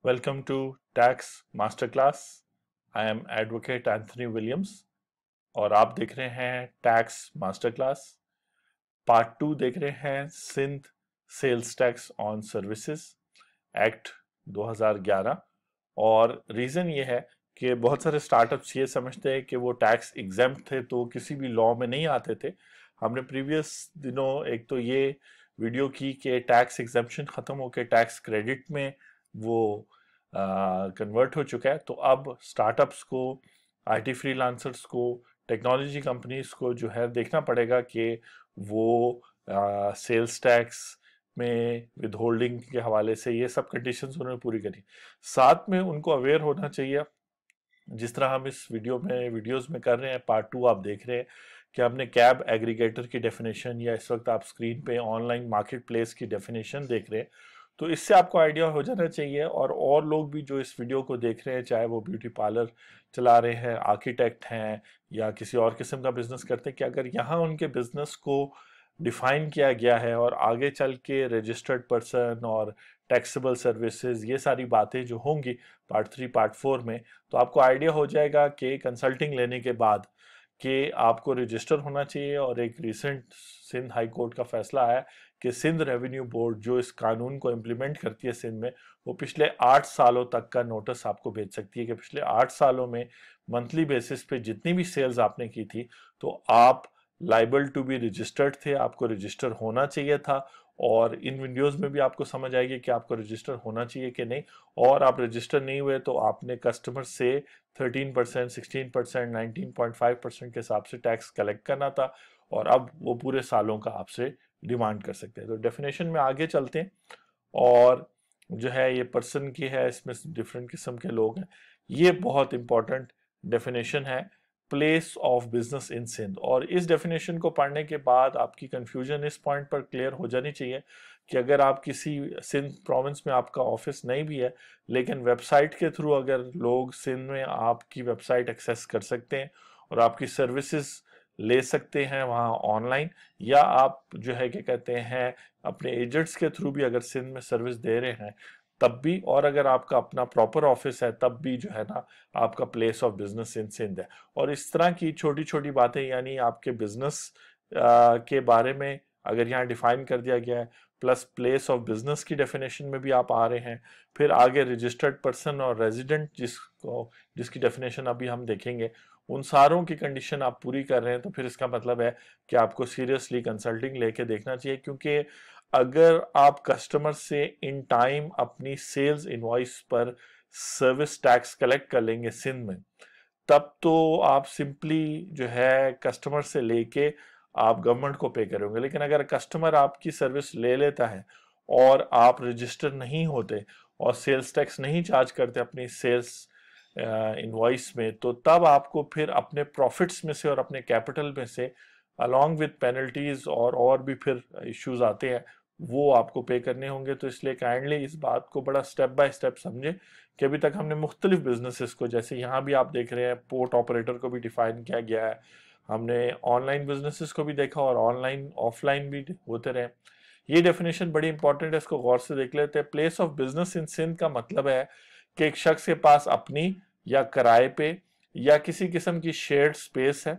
Welcome to Tax Masterclass. I am Advocate Anthony Williams और आप देख रहे हैं टैक्स मास्टर क्लास पार्ट 2 देख रहे हैं Sindh sales tax on services act 2011। और रीज़न ये है कि बहुत सारे स्टार्टअप्स ये समझते हैं कि वो टैक्स एग्जेम्प्ट थे तो किसी भी लॉ में नहीं आते थे। हमने प्रीवियस दिनों एक तो ये वीडियो की कि टैक्स एग्जेम्पशन ख़त्म होकर टैक्स क्रेडिट में वो कन्वर्ट हो चुका है। तो अब स्टार्टअप्स को, आईटी फ्रीलांसर्स को, टेक्नोलॉजी कंपनीज को जो है देखना पड़ेगा कि वो सेल्स टैक्स में विद होल्डिंग के हवाले से ये सब कंडीशंस उन्होंने पूरी करी। साथ में उनको अवेयर होना चाहिए, जिस तरह हम इस वीडियोस में कर रहे हैं। पार्ट 2 आप देख रहे हैं कि हमने कैब एग्रीगेटर की डेफिनेशन, या इस वक्त आप स्क्रीन पे ऑनलाइन मार्केट प्लेस की डेफिनेशन देख रहे हैं। तो इससे आपको आइडिया हो जाना चाहिए, और लोग भी जो इस वीडियो को देख रहे हैं, चाहे वो ब्यूटी पार्लर चला रहे हैं, आर्किटेक्ट हैं, या किसी और किस्म का बिजनेस करते हैं, कि अगर यहाँ उनके बिजनेस को डिफाइन किया गया है और आगे चल के रजिस्टर्ड पर्सन और टैक्सेबल सर्विसेज, ये सारी बातें जो होंगी पार्ट 3 पार्ट 4 में, तो आपको आइडिया हो जाएगा कि कंसल्टिंग लेने के बाद कि आपको रजिस्टर होना चाहिए। और एक रिसेंट सिंध हाई कोर्ट का फैसला आया कि सिंध रेवेन्यू बोर्ड जो इस कानून को इम्प्लीमेंट करती है सिंध में, वो पिछले 8 सालों तक का नोटिस आपको भेज सकती है कि पिछले 8 सालों में मंथली बेसिस पे जितनी भी सेल्स आपने की थी, तो आप लाइबल टू बी रजिस्टर्ड थे, आपको रजिस्टर होना चाहिए था। और इन वीडियोस में भी आपको समझ आएगी कि आपको रजिस्टर होना चाहिए कि नहीं। और आप रजिस्टर नहीं हुए तो आपने कस्टमर से 13%, 16%, 19.5% के हिसाब से टैक्स कलेक्ट करना था, और अब वो पूरे सालों का आपसे डिमांड कर सकते हैं। तो डेफिनेशन में आगे चलते हैं, और जो है ये पर्सन की है, इसमें डिफरेंट किस्म के लोग हैं। ये बहुत इंपॉर्टेंट डेफिनेशन है, place of business in Sindh. और इस डेफिनेशन को पढ़ने के बाद आपकी कंफ्यूजन इस पॉइंट पर क्लियर हो जानी चाहिए कि अगर आप किसी सिंध प्रोविंस में आपका ऑफिस नहीं भी है, लेकिन वेबसाइट के थ्रू अगर लोग सिंध में आपकी वेबसाइट एक्सेस कर सकते हैं और आपकी सर्विसेज ले सकते हैं वहाँ ऑनलाइन, या आप जो है क्या कहते हैं अपने एजेंट्स के थ्रू भी अगर सिंध में सर्विस दे रहे हैं तब भी, और अगर आपका अपना प्रॉपर ऑफिस है तब भी जो है ना आपका place of business in Sindh है। और इस तरह की छोटी छोटी बातें, यानी आपके बिजनेस के बारे में अगर यहाँ डिफाइन कर दिया गया है, प्लस प्लेस ऑफ बिजनेस की डेफिनेशन में भी आप आ रहे हैं, फिर आगे रजिस्टर्ड पर्सन और रेजिडेंट जिसकी डेफिनेशन अभी हम देखेंगे, उन सारों की कंडीशन आप पूरी कर रहे हैं, तो फिर इसका मतलब है कि आपको सीरियसली कंसल्टिंग लेके देखना चाहिए। क्योंकि अगर आप कस्टमर से इन टाइम अपनी सेल्स इनवॉइस पर सर्विस टैक्स कलेक्ट कर लेंगे सिंध में, तब तो आप सिंपली जो है कस्टमर से लेके आप गवर्नमेंट को पे करोगे। लेकिन अगर कस्टमर आपकी सर्विस ले लेता है और आप रजिस्टर नहीं होते और सेल्स टैक्स नहीं चार्ज करते अपनी सेल्स इनवॉइस में, तो तब आपको फिर अपने प्रॉफिट्स में से और अपने कैपिटल में से अलॉन्ग विद पेनल्टीज और भी फिर इश्यूज आते हैं, वो आपको पे करने होंगे। तो इसलिए काइंडली इस बात को बड़ा स्टेप बाय स्टेप समझें कि अभी तक हमने मुख्तलिफ बिजनेसेस को, जैसे यहाँ भी आप देख रहे हैं पोर्ट ऑपरेटर को भी डिफाइन किया गया है, हमने ऑनलाइन बिजनेसेस को भी देखा और ऑनलाइन ऑफलाइन भी होते रहे। ये डेफिनेशन बड़ी इंपॉर्टेंट है, इसको गौर से देख लेते हैं। Place of business in Sindh का मतलब है कि एक शख्स के पास अपनी या किराए पे या किसी किस्म की शेयर्ड स्पेस है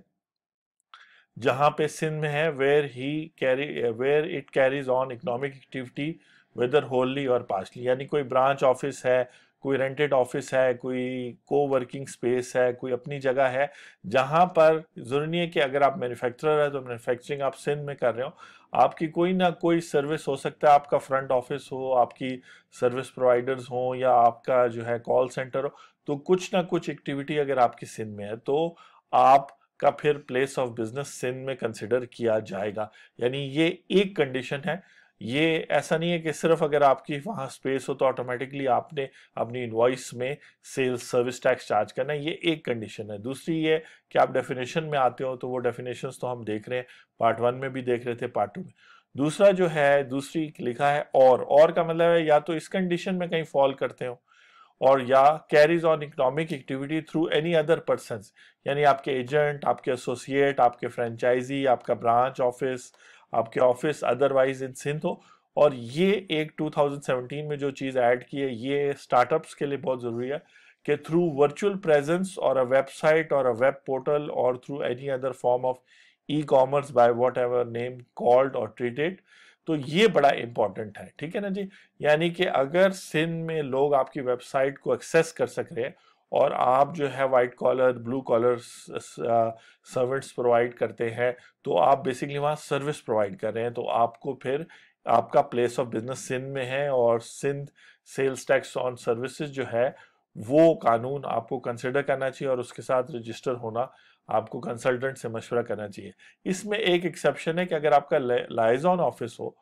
जहां पे सिंध में है, where it carries on economic activity whether wholly or partly. यानी कोई ब्रांच ऑफिस है, कोई रेंटेड ऑफिस है, कोई को वर्किंग स्पेस है, कोई अपनी जगह है जहां पर जरूरी नहीं है कि अगर आप मैन्युफैक्चरर है तो मैन्युफैक्चरिंग आप सिंध में कर रहे हो, आपकी कोई ना कोई सर्विस हो सकता है, आपका फ्रंट ऑफिस हो, आपकी सर्विस प्रोवाइडर्स हो, या आपका जो है कॉल सेंटर हो, तो कुछ ना कुछ एक्टिविटी अगर आपकी सिंध में है तो आप का फिर प्लेस ऑफ बिजनेस सिंध में कंसिडर किया जाएगा। यानी ये एक कंडीशन है। ये ऐसा नहीं है कि सिर्फ अगर आपकी वहां स्पेस हो तो ऑटोमेटिकली आपने अपनी इनवॉइस में सेल्स सर्विस टैक्स चार्ज करना है, ये एक कंडीशन है। दूसरी ये कि आप डेफिनेशन में आते हो, तो वो डेफिनेशंस तो हम देख रहे हैं, पार्ट 1 में भी देख रहे थे, पार्ट 2 में। दूसरा जो है, दूसरी लिखा है और का मतलब है या तो इस कंडीशन में कहीं फॉल करते हो, और या carries on economic activity through any other person, यानी आपके एजेंट, आपके एसोसिएट, आपके फ्रेंचाइजी, आपका ब्रांच ऑफिस, आपके ऑफिस अदरवाइज इन सिंध हो, और ये एक 2017 में जो चीज़ ऐड की है ये स्टार्टअप्स के लिए बहुत ज़रूरी है कि थ्रू वर्चुअल प्रेजेंस और अ वेबसाइट और अ वेब पोर्टल और through any other form of e commerce by what ever name called और ट्रीटेड, तो ये बड़ा इंपॉर्टेंट है, ठीक है ना जी। यानी कि अगर सिंध में लोग आपकी वेबसाइट को एक्सेस कर सक रहे हैं और आप जो है white collar blue collar service provide करते हैं, तो आप बेसिकली वहाँ सर्विस प्रोवाइड कर रहे हैं, तो आपको फिर आपका प्लेस ऑफ बिजनेस सिंध में है और Sindh sales tax on services जो है वो कानून आपको कंसिडर करना चाहिए और उसके साथ रजिस्टर होना आपको कंसल्टेंट से मशवरा करना चाहिए। इसमें एक एक्सेप्शन है कि अगर आपका लाइजॉन ऑफिस हो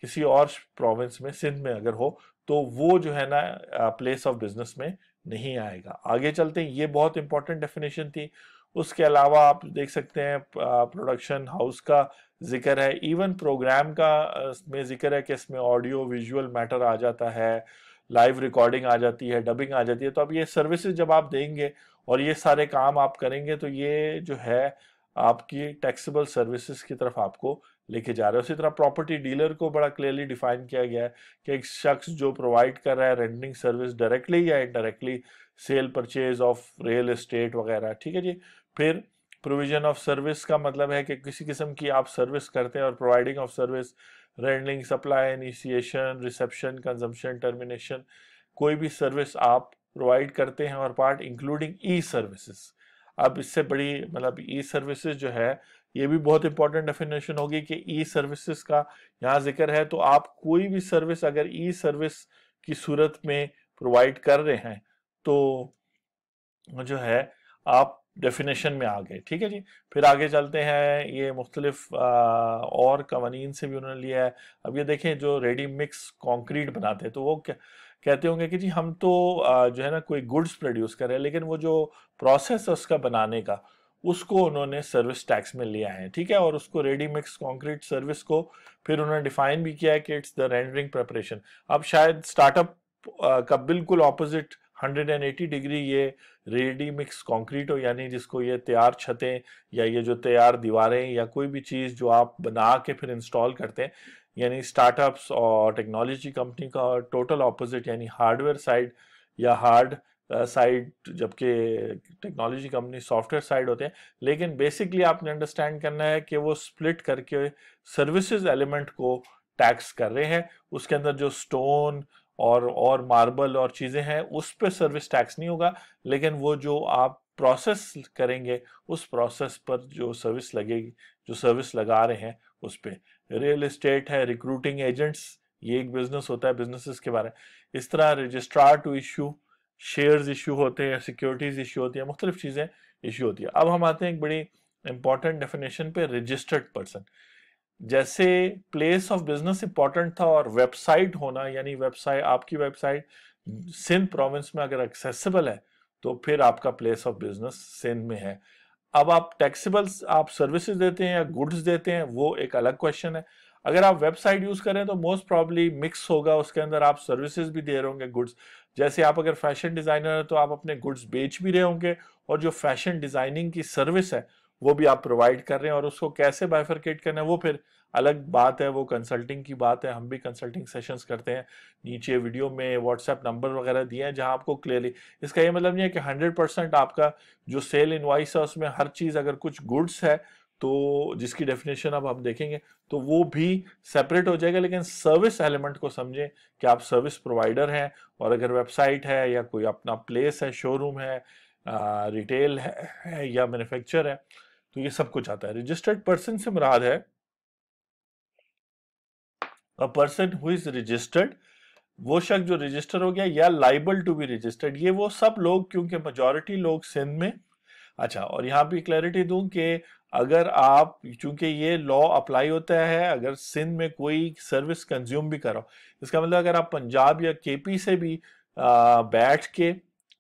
किसी और प्रोविंस में, सिंध में अगर हो, तो वो जो है ना प्लेस ऑफ बिजनेस में नहीं आएगा। आगे चलते हैं, ये बहुत इंपॉर्टेंट डेफिनेशन थी। उसके अलावा आप देख सकते हैं प्रोडक्शन हाउस का जिक्र है, इवन प्रोग्राम का में जिक्र है कि इसमें ऑडियो विजुअल मैटर आ जाता है, लाइव रिकॉर्डिंग आ जाती है, डबिंग आ जाती है। तो अब ये सर्विसेज जब आप देंगे और ये सारे काम आप करेंगे तो ये जो है आपकी टैक्सेबल सर्विसेज की तरफ आपको लेके जा रहे हैं। उसी तरह प्रॉपर्टी डीलर को बड़ा क्लियरली डिफाइन किया गया है कि एक शख्स जो प्रोवाइड कर रहा है रेंटिंग सर्विस डायरेक्टली या indirectly, cell purchase of real estate वगैरह, ठीक है जी। फिर प्रोविजन ऑफ सर्विस का मतलब है कि किसी किस्म की आप सर्विस करते हैं और providing of service, rendering, supply, initiation, reception, consumption, termination, कोई भी सर्विस आप प्रोवाइड करते हैं और पार्ट इंक्लूडिंग ई सर्विसेज। अब इससे बड़ी मतलब ई सर्विसेज जो है ये भी बहुत इंपॉर्टेंट डेफिनेशन होगी कि ई सर्विसेज का यहाँ जिक्र है, तो आप कोई भी सर्विस अगर ई सर्विस की सूरत में प्रोवाइड कर रहे हैं तो जो है आप डेफिनेशन में आ गए, ठीक है जी। फिर आगे चलते हैं, ये मुख्तलिफ और कवानीन से भी उन्होंने लिया है। अब ये देखें जो रेडी मिक्स कंक्रीट बनाते हैं तो वो क्या कहते होंगे कि जी हम तो जो है ना कोई गुड्स प्रोड्यूस कर रहे हैं, लेकिन वो जो प्रोसेस है उसका बनाने का उसको उन्होंने सर्विस टैक्स में लिया है, ठीक है। और उसको रेडी मिक्स कंक्रीट सर्विस को फिर उन्होंने डिफाइन भी किया है कि इट्स द रेंडरिंग प्रिपरेशन। अब शायद स्टार्टअप का बिल्कुल ऑपोजिट 180 डिग्री ये रेडी मिक्स कंक्रीट हो, यानी जिसको ये तैयार छतें या ये जो तैयार दीवारें या कोई भी चीज़ जो आप बना के फिर इंस्टॉल करते हैं, यानी स्टार्टअप्स और टेक्नोलॉजी कंपनी का टोटल ऑपोजिट, यानी हार्डवेयर साइड या हार्ड साइड, जबकि टेक्नोलॉजी कंपनी सॉफ्टवेयर साइड होते हैं। लेकिन बेसिकली आपने अंडरस्टैंड करना है कि वो स्प्लिट करके सर्विसेज एलिमेंट को टैक्स कर रहे हैं, उसके अंदर जो स्टोन और मार्बल और चीज़ें हैं उस पर सर्विस टैक्स नहीं होगा, लेकिन वो जो आप प्रोसेस करेंगे उस प्रोसेस पर जो सर्विस लगेगी, जो सर्विस लगा रहे हैं उस पर। रियल एस्टेट है, रिक्रूटिंग एजेंट्स, ये एक बिजनेस होता है बिजनेसेस के बारे में। इस तरह registrar to issue shares issue होते हैं, सिक्योरिटीज इशू होती है, मुख्तलिफ चीज़ें इशू होती है। अब हम आते हैं एक बड़ी इंपॉर्टेंट डेफिनेशन पे, रजिस्टर्ड पर्सन। जैसे प्लेस ऑफ बिजनेस इंपॉर्टेंट था और वेबसाइट होना, यानी वेबसाइट, आपकी वेबसाइट सिंध प्रोविंस में अगर एक्सेसिबल है तो फिर आपका प्लेस ऑफ बिजनेस सिंध में है। अब आप टैक्सेबल्स आप सर्विसेज देते हैं या गुड्स देते हैं वो एक अलग क्वेश्चन है। अगर आप वेबसाइट यूज करें तो मोस्ट प्रॉब्ली मिक्स होगा, उसके अंदर आप सर्विसेज भी दे रहे होंगे, गुड्स। जैसे आप अगर फैशन डिजाइनर है तो आप अपने गुड्स बेच भी रहे होंगे और जो फैशन डिजाइनिंग की सर्विस है वो भी आप प्रोवाइड कर रहे हैं, और उसको कैसे बाइफरकेट करना है वो फिर अलग बात है, वो कंसल्टिंग की बात है। हम भी कंसल्टिंग सेशंस करते हैं, नीचे वीडियो में व्हाट्सएप नंबर वगैरह दिए हैं जहां आपको क्लियरली, इसका ये मतलब नहीं है कि 100% आपका जो सेल इनवॉइस है उसमें हर चीज़, अगर कुछ गुड्स है तो जिसकी डेफिनेशन अब हम देखेंगे तो वो भी सेपरेट हो जाएगा, लेकिन सर्विस एलिमेंट को समझें कि आप सर्विस प्रोवाइडर हैं, और अगर वेबसाइट है या कोई अपना प्लेस है, शोरूम है, रिटेल है या मैन्युफैक्चर है, तो ये सब कुछ आता है। रजिस्टर्ड पर्सन से मुराद है a person who is registered, वो शख्स जो रजिस्टर हो गया या लाइबल टू बी रजिस्टर्ड, ये वो सब लोग, क्योंकि मेजॉरिटी लोग सिंध में। अच्छा, और यहाँ भी क्लैरिटी दूं कि अगर आप, चूंकि ये लॉ अप्लाई होता है अगर सिंध में कोई सर्विस कंज्यूम भी करो, इसका मतलब अगर आप पंजाब या केपी से भी बैठ के,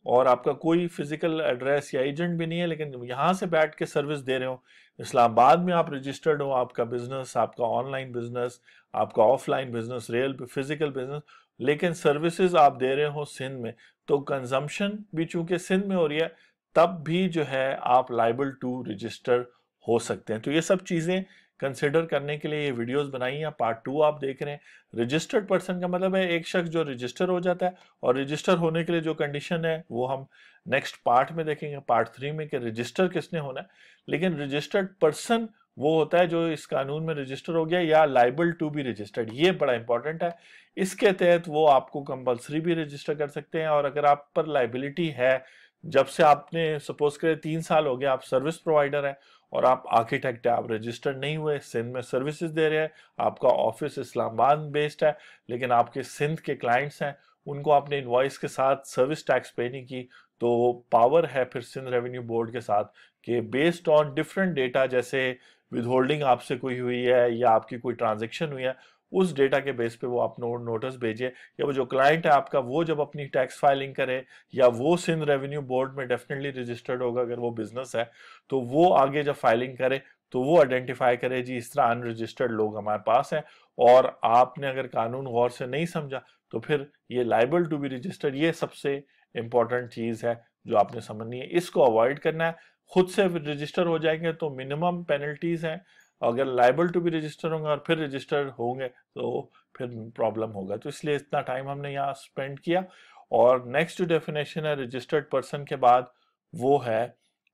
और आपका कोई फिजिकल एड्रेस या एजेंट भी नहीं है, लेकिन यहाँ से बैठ के सर्विस दे रहे हो, इस्लामाबाद में आप रजिस्टर्ड हो, आपका बिजनेस, आपका ऑनलाइन बिजनेस, आपका offline business, real physical business, लेकिन सर्विसेज आप दे रहे हो सिंध में, तो कंजम्पशन भी चूंकि सिंध में हो रही है तब भी जो है आप लाइबल टू रजिस्टर हो सकते हैं। तो ये सब चीज़ें कंसिडर करने के लिए ये वीडियोस बनाई हैं। पार्ट 2 आप देख रहे हैं। रजिस्टर्ड पर्सन का मतलब है एक शख्स जो रजिस्टर हो जाता है, और रजिस्टर होने के लिए जो कंडीशन है वो हम नेक्स्ट पार्ट में देखेंगे, पार्ट 3 में, कि रजिस्टर किसने होना है। लेकिन रजिस्टर्ड पर्सन वो होता है जो इस कानून में रजिस्टर हो गया या लाइबल टू बी रजिस्टर्ड, ये बड़ा इंपॉर्टेंट है। इसके तहत वो आपको कंपलसरी भी रजिस्टर कर सकते हैं, और अगर आप पर लाइबिलिटी है, जब से आपने सपोज करें 3 साल हो गया आप सर्विस प्रोवाइडर है और आप आर्किटेक्ट है, आप रजिस्टर्ड नहीं हुए, सिंध में सर्विसेज दे रहे हैं, आपका ऑफिस इस्लामाबाद बेस्ड है, लेकिन आपके सिंध के क्लाइंट्स हैं, उनको आपने इनवॉइस के साथ सर्विस टैक्स पे नहीं की, तो पावर है फिर सिंध रेवेन्यू बोर्ड के साथ कि बेस्ड ऑन डिफरेंट डेटा, जैसे विदहोल्डिंग आपसे कोई हुई है या आपकी कोई ट्रांजेक्शन हुई है, उस डेटा के बेस पे वो आप नोटिस भेजिए, या वो जो क्लाइंट है आपका वो जब अपनी टैक्स फाइलिंग करे, या वो सिंध रेवेन्यू बोर्ड में डेफिनेटली रजिस्टर्ड होगा अगर वो बिजनेस है, तो वो आगे जब फाइलिंग करे तो वो आइडेंटिफाई करे जी इस तरह अनरजिस्टर्ड लोग हमारे पास हैं, और आपने अगर कानून गौर से नहीं समझा तो फिर ये लाइबल टू बी रजिस्टर्ड, ये सबसे इंपॉर्टेंट चीज है जो आपने समझनी है, इसको अवॉइड करना है। खुद से रजिस्टर हो जाएंगे तो मिनिमम पेनल्टीज हैं, अगर लाइबल टू बी रजिस्टर होंगे और फिर रजिस्टर होंगे तो फिर प्रॉब्लम होगा। तो इसलिए इतना टाइम हमने यहाँ स्पेंड किया। और नेक्स्ट जो डेफिनेशन है रजिस्टर्ड पर्सन के बाद वो है,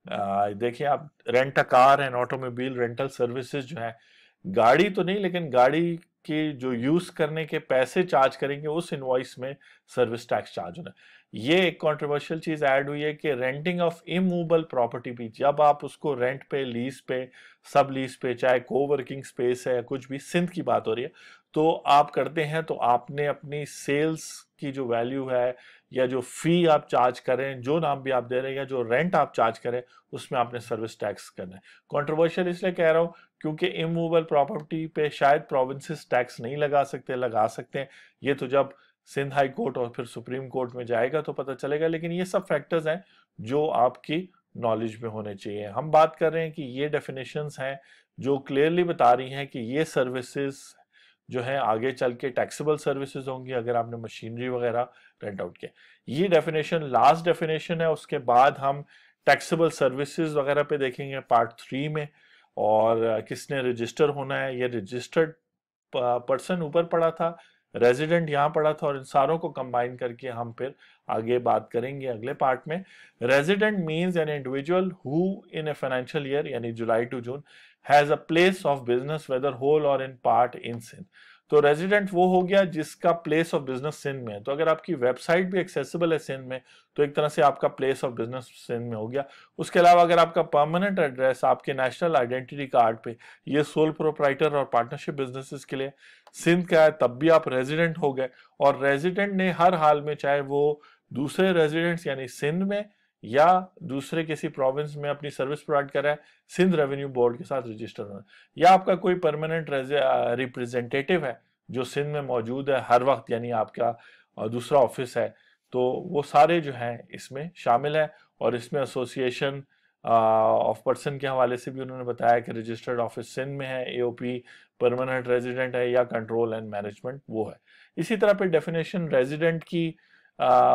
देखिए आप, rent a car and automobile rental services जो है, गाड़ी तो नहीं लेकिन गाड़ी के जो यूज करने के पैसे चार्ज करेंगे उस इनवॉइस में सर्विस टैक्स चार्ज होना है। ये एक कंट्रोवर्शियल चीज ऐड हुई है कि रेंटिंग ऑफ इमूवेबल प्रॉपर्टी भी, जब आप उसको रेंट पे, लीज पे, सब लीज पे, चाहे कोवर्किंग स्पेस है, कुछ भी, सिंध की बात हो रही है, तो आप करते हैं तो आपने अपनी सेल्स की जो वैल्यू है या जो फी आप चार्ज करें, जो नाम भी आप दे रहे हैं, या जो रेंट आप चार्ज करें, उसमें आपने सर्विस टैक्स करना है। कंट्रोवर्शियल इसलिए कह रहा हूं क्योंकि इमूवेबल प्रॉपर्टी पे शायद प्रोविंसेस टैक्स नहीं लगा सकते, लगा सकते हैं, ये तो जब सिंध हाई कोर्ट और फिर सुप्रीम कोर्ट में जाएगा तो पता चलेगा, लेकिन ये सब फैक्टर्स हैं जो आपकी नॉलेज में होने चाहिए। हम बात कर रहे हैं कि ये डेफिनेशंस हैं जो क्लियरली बता रही हैं कि ये सर्विसेज जो है आगे चल के टैक्सेबल सर्विसेज होंगी अगर आपने मशीनरी वगैरह रेंट आउट किया। ये डेफिनेशन लास्ट डेफिनेशन है, उसके बाद हम टैक्सेबल सर्विसेज वगैरह पे देखेंगे पार्ट 3 में, और किसने रजिस्टर होना है, ये रजिस्टर्ड पर्सन ऊपर पड़ा था, रेजिडेंट यहाँ पड़ा था, और इन सारों को कंबाइन करके हम फिर आगे बात करेंगे अगले पार्ट में। Resident means an individual who in a financial year यानी July to June has a place of business whether whole or in part in Sindh. तो रेजिडेंट वो हो गया जिसका प्लेस ऑफ बिजनेस सिंध में है, तो अगर आपकी वेबसाइट भी एक्सेसिबल है सिंध में तो एक तरह से आपका प्लेस ऑफ बिजनेस सिंध में हो गया। उसके अलावा अगर आपका परमानेंट एड्रेस आपके नेशनल आइडेंटिटी कार्ड पे, ये सोल प्रोप्राइटर और पार्टनरशिप बिजनेसेस के लिए सिंध का है, तब भी आप रेजिडेंट हो गए। और रेजिडेंट ने हर हाल में, चाहे वो दूसरे रेजिडेंट्स यानी सिंध में या दूसरे किसी प्रोविंस में अपनी सर्विस प्रोवाइड कर रहा है, सिंध रेवेन्यू बोर्ड के साथ रजिस्टर होना, या आपका कोई परमानेंट रिप्रेजेंटेटिव है जो सिंध में मौजूद है हर वक्त, यानी आपका दूसरा ऑफिस है, तो वो सारे जो हैं इसमें शामिल है। और इसमें एसोसिएशन ऑफ पर्सन के हवाले से भी उन्होंने बताया कि रजिस्टर्ड ऑफिस सिंध में है, एओपी परमानेंट रेजिडेंट है, या कंट्रोल एंड मैनेजमेंट वो है। इसी तरह पे डेफिनेशन रेजिडेंट की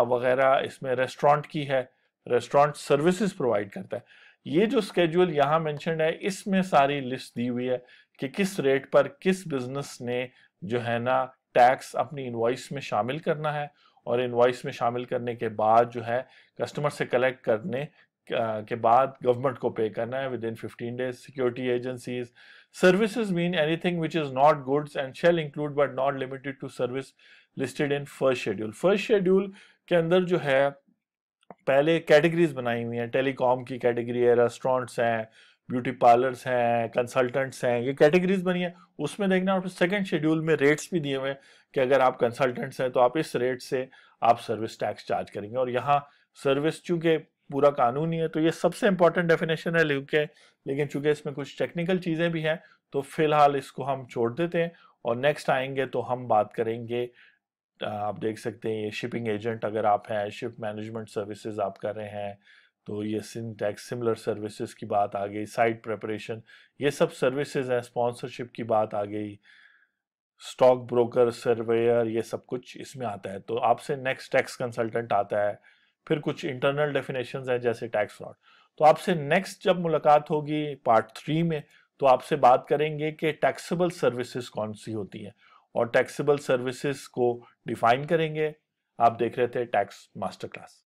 वगैरह इसमें रेस्टोरेंट की है, रेस्टोरेंट सर्विसेज प्रोवाइड करता है। ये जो स्केड्यूल यहाँ मेंशन्ड है इसमें सारी लिस्ट दी हुई है कि किस रेट पर किस बिजनेस ने जो है ना टैक्स अपनी इनवॉइस में शामिल करना है, और इनवॉइस में शामिल करने के बाद जो है कस्टमर से कलेक्ट करने के बाद गवर्नमेंट को पे करना है within 15 days. Security agencies services mean anything which is not goods and shall include but not limited to service listed in first schedule. First schedule के अंदर जो है पहले कैटेगरीज बनाई हुई हैं, टेलीकॉम की कैटेगरी है, रेस्टोरेंट्स हैं, ब्यूटी पार्लर्स हैं, कंसल्टेंट्स हैं, ये कैटेगरीज बनी है, उसमें देखना। और सेकंड शेड्यूल में रेट्स भी दिए हुए हैं कि अगर आप कंसल्टेंट्स हैं तो आप इस रेट से आप सर्विस टैक्स चार्ज करेंगे, और यहाँ सर्विस चूंकि पूरा कानून ही है तो ये सबसे इंपॉर्टेंट डेफिनेशन है, लेकिन चूंकि इसमें कुछ टेक्निकल चीजें भी हैं तो फिलहाल इसको हम छोड़ देते हैं, और नेक्स्ट आएंगे तो हम बात करेंगे, आप देख सकते हैं ये शिपिंग एजेंट अगर आप हैं, शिप मैनेजमेंट सर्विसेज आप कर रहे हैं, तो ये सिंटैक्स सिमिलर सर्विसेज की बात आ गई, साइट प्रिपरेशन, ये सब सर्विसेज हैं, स्पॉन्सरशिप की बात आ गई, स्टॉक ब्रोकर, सर्वेयर, ये सब कुछ इसमें आता है। तो आपसे नेक्स्ट टैक्स कंसल्टेंट आता है, फिर कुछ इंटरनल डेफिनेशंस हैं जैसे टैक्स फ्रॉड। तो आपसे नेक्स्ट जब मुलाकात होगी पार्ट 3 में, तो आपसे बात करेंगे कि टैक्सेबल सर्विसेज कौन सी होती हैं और टैक्सेबल सर्विसेज को डिफाइन करेंगे। आप देख रहे थे टैक्स मास्टर क्लास।